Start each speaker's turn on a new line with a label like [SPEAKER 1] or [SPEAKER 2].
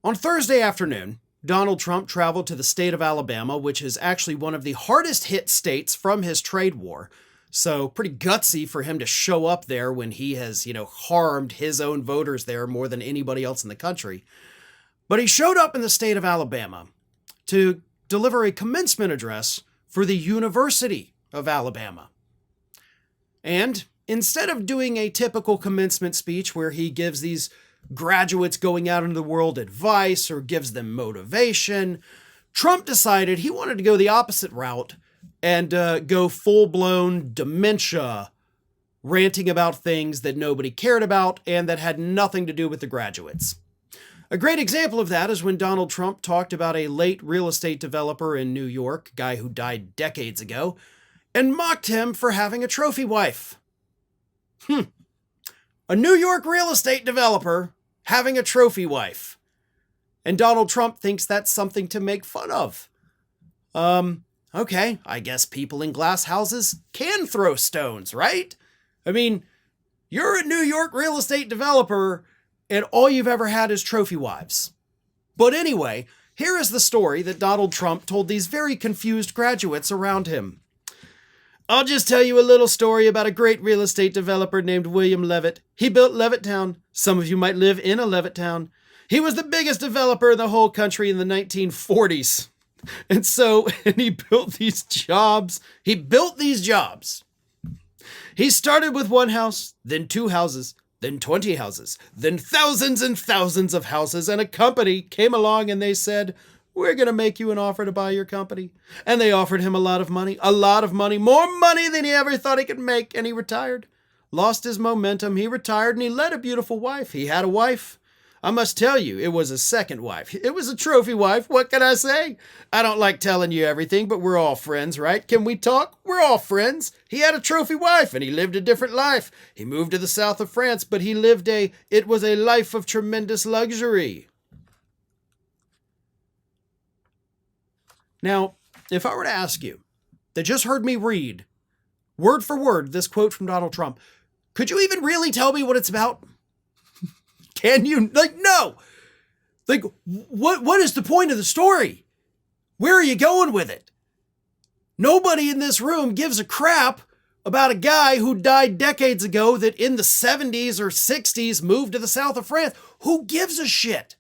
[SPEAKER 1] On Thursday afternoon, Donald Trump traveled to the state of Alabama, which is actually one of the hardest hit states from his trade war. So pretty gutsy for him to show up there when he has, harmed his own voters there more than anybody else in the country. But he showed up in the state of Alabama to deliver a commencement address for the University of Alabama. And instead of doing a typical commencement speech where he gives these graduates going out into the world advice or gives them motivation, Trump decided he wanted to go the opposite route and go full-blown dementia, ranting about things that nobody cared about and that had nothing to do with the graduates. A great example of that is when Donald Trump talked about a late real estate developer in New York, a guy who died decades ago, and mocked him for having a trophy wife. A New York real estate developer having a trophy wife. And Donald Trump thinks that's something to make fun of. Okay, I guess people in glass houses can throw stones, right? I mean, you're a New York real estate developer and all you've ever had is trophy wives. But anyway, here is the story that Donald Trump told these very confused graduates around him. I'll just tell you a little story about a great real estate developer named William Levitt. He built Levittown. Some of you might live in a Levittown. He was the biggest developer in the whole country in the 1940s. And he built these jobs. He started with one house, then two houses, then 20 houses, then thousands and thousands of houses. And a company came along and they said, we're going to make you an offer to buy your company. And they offered him a lot of money, more money than he ever thought he could make. And he retired, lost his momentum. He retired and he led a beautiful wife. He had a wife. I must tell you, it was a second wife. It was a trophy wife. What can I say? I don't like telling you everything, but we're all friends, right? Can we talk? We're all friends. He had a trophy wife and he lived a different life. He moved to the south of France, but it was a life of tremendous luxury. Now, if I were to ask you that just heard me read, word for word, this quote from Donald Trump, could you even really tell me what it's about? Can you? No. What is the point of the story? Where are you going with it? Nobody in this room gives a crap about a guy who died decades ago that in the 70s or 60s moved to the south of France. Who gives a shit?